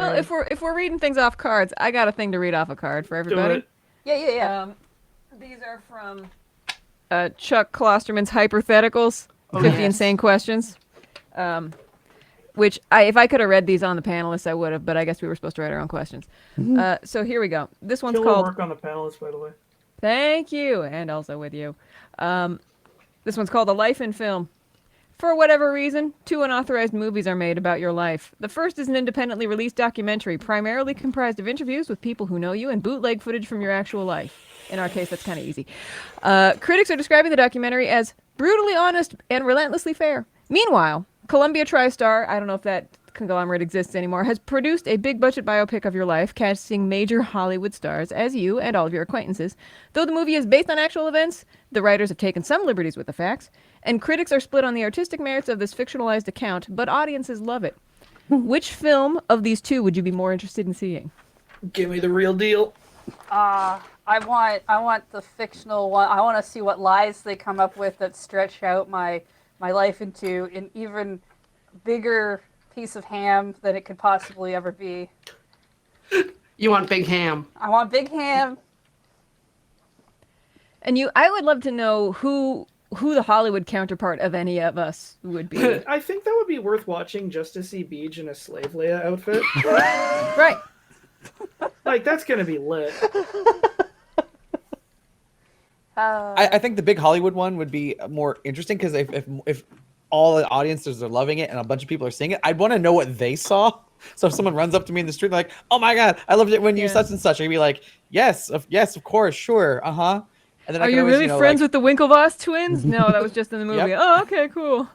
Well, if we're reading things off cards, I got a thing to read off a card for Do everybody. it. Yeah. These are from Chuck Klosterman's Hypertheticals, 50 yes. Insane Questions. Which, if I could have read these on the panelists, I would have, but I guess we were supposed to write our own questions. So here we go. This one's Killer called... work on the panelists, by the way. Thank you, and also with you. This one's called A Life in Film. For whatever reason, 2 unauthorized movies are made about your life. The first is an independently released documentary, primarily comprised of interviews with people who know you and bootleg footage from your actual life. In our case, that's kind of easy. Critics are describing the documentary as brutally honest and relentlessly fair. Meanwhile, Columbia TriStar, I don't know if that conglomerate exists anymore, has produced a big-budget biopic of your life, casting major Hollywood stars as you and all of your acquaintances. Though the movie is based on actual events, the writers have taken some liberties with the facts, and critics are split on the artistic merits of this fictionalized account, but audiences love it. Which film of these two would you be more interested in seeing? Give me the real deal. I want the fictional one. I want to see what lies they come up with that stretch out my life into an even bigger piece of ham than it could possibly ever be. You want Big Ham? I want big ham. And I would love to know who the Hollywood counterpart of any of us would be. I think that would be worth watching just to see Beej in a slave Leia outfit. Right. Like, that's gonna be lit. I think the big Hollywood one would be more interesting because if all the audiences are loving it and a bunch of people are seeing it, I'd want to know what they saw. So if someone runs up to me in the street, they're like, "Oh my God, I loved it when you such and such," I'd be like, "Yes, of course, sure, uh-huh." And then Are you really friends with the Winklevoss twins? No, that was just in the movie. Yep. Oh, okay, cool.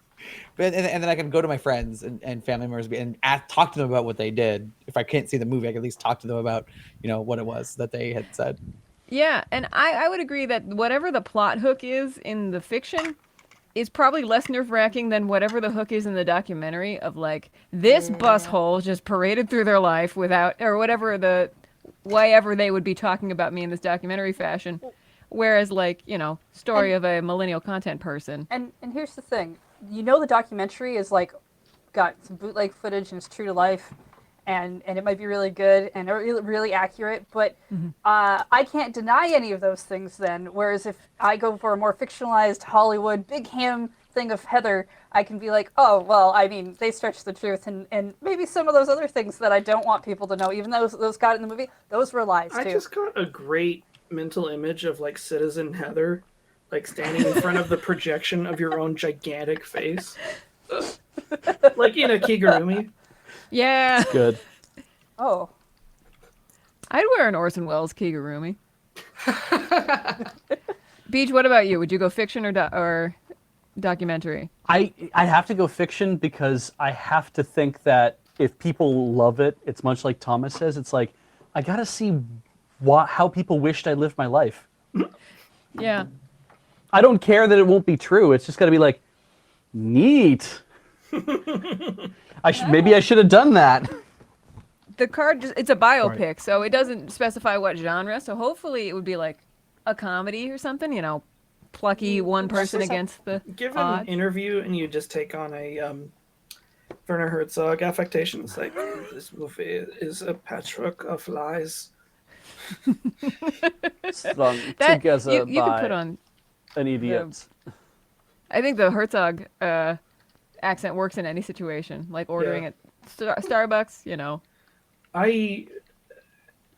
But and then I can go to my friends and family members and talk to them about what they did. If I can't see the movie, I can at least talk to them about what it was that they had said. Yeah, and I would agree that whatever the plot hook is in the fiction is probably less nerve-wracking than whatever the hook is in the documentary of, like, this busshole just paraded through their life without, or whatever whatever they would be talking about me in this documentary fashion. Whereas, like, story of a millennial content person. And here's the thing. The documentary is, like, got some bootleg footage and it's true to life. And it might be really good and really accurate, but I can't deny any of those things then. Whereas if I go for a more fictionalized Hollywood big ham thing of Heather, I can be like, oh, well, I mean, they stretched the truth, and maybe some of those other things that I don't want people to know, even though those got in the movie, those were lies too. I just got a great mental image of, like, Citizen Heather, like, standing in front of the projection of your own gigantic face. Like in a Kigurumi. Yeah. It's good. Oh. I'd wear an Orson Welles Kigurumi. Beach, what about you? Would you go fiction or documentary? I have to go fiction because I have to think that if people love it, it's much like Thomas says, it's like, I gotta see how people wished I lived my life. Yeah. I don't care that it won't be true. It's just gotta be like, neat. Maybe I should have done that. The card, it's a biopic, so it doesn't specify what genre, so hopefully it would be like a comedy or something, plucky one person against the Give odds. an interview and you just take on a Werner Herzog affectation. It's like, this movie is a patchwork of lies. Strung That, together you by could put on, an idiot. I think the Herzog accent works in any situation, like ordering at Starbucks, I,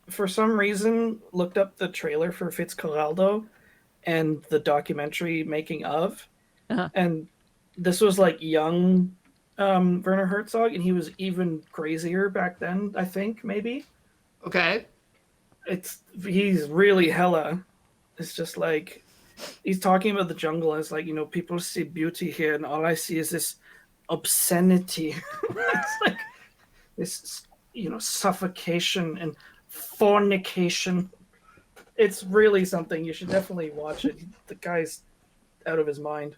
for some reason, looked up the trailer for Fitzcarraldo and the documentary making of, and this was like young Werner Herzog, and he was even crazier back then, I think, maybe. Okay. He's really hella. It's just like, he's talking about the jungle, and it's like, people see beauty here, and all I see is this obscenity. It's like this, suffocation and fornication. It's really something. You should definitely watch it. The guy's out of his mind.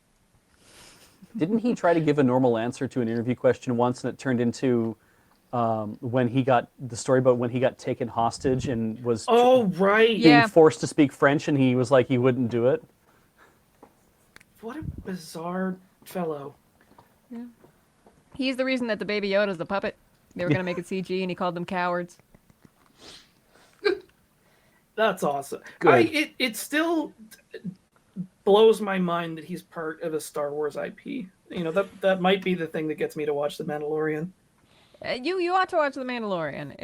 Didn't he try to give a normal answer to an interview question once, and it turned into when he got the story about when he got taken hostage and was being forced to speak French, and he was like he wouldn't do it? What a bizarre fellow. Yeah. He's the reason that the Baby Yoda's the puppet. They were going to make it CG, and he called them cowards. That's awesome. Good. It still blows my mind that he's part of a Star Wars IP. That might be the thing that gets me to watch The Mandalorian. You ought to watch The Mandalorian.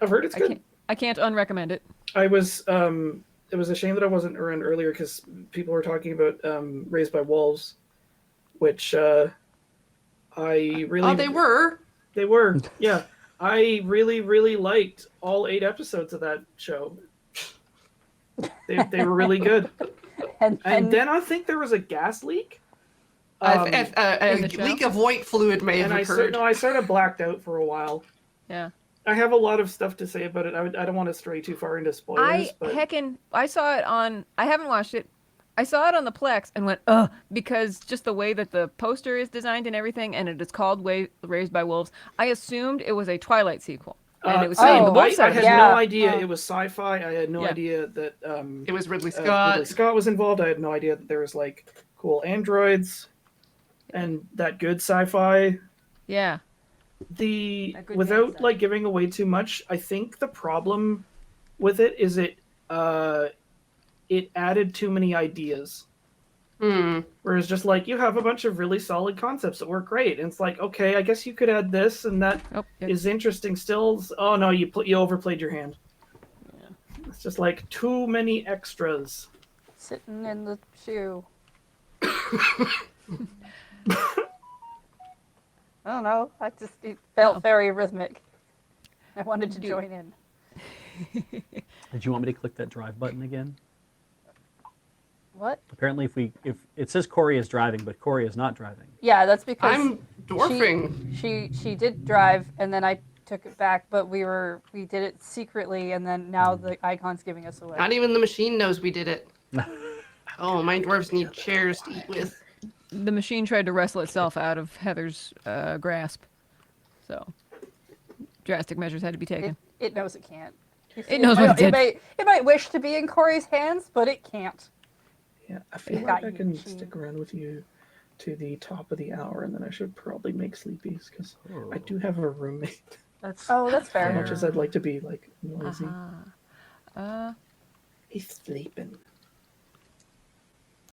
I've heard it's good. I can't unrecommend it. It was a shame that I wasn't around earlier because people were talking about Raised by Wolves, which I really... Oh, they were? They were, yeah. I really, really liked all 8 episodes of that show. They were really good. And then I think there was a gas leak. A leak of white fluid may have occurred. I sort of blacked out for a while. Yeah. I have a lot of stuff to say about it. I don't want to stray too far into spoilers. I saw it on... I haven't watched it. I saw it on the Plex and went, ugh, because just the way that the poster is designed and everything, and it is called Raised by Wolves, I assumed it was a Twilight sequel. And it was saying the Wolves I had no idea it was sci-fi. I had no idea that it was Ridley Scott. Ridley Scott was involved. I had no idea that there was like cool androids and that good sci-fi. Yeah. Without like giving away too much, I think the problem with it is it added too many ideas. Whereas just like you have a bunch of really solid concepts that work great, and it's like, okay, I guess you could add this, and that is interesting still. Oh no, you overplayed your hand. Yeah. It's just like too many extras. Sitting in the shoe. I don't know. It felt very rhythmic. I wanted to join in. Did you want me to click that drive button again? What? Apparently, if it says Corey is driving, but Corey is not driving. Yeah, that's because I'm dwarfing. She did drive, and then I took it back, but we did it secretly, and then now the icon's giving us away. Not even the machine knows we did it. Oh, my dwarves need chairs to eat with. The machine tried to wrestle itself out of Heather's grasp, so drastic measures had to be taken. It knows it can't. It knows what it did. It might wish to be in Corey's hands, but it can't. Yeah, I feel like I can stick around with you to the top of the hour, and then I should probably make sleepies because I do have a roommate. That's fair. As much as I'd like to be like noisy. Uh-huh. He's sleeping.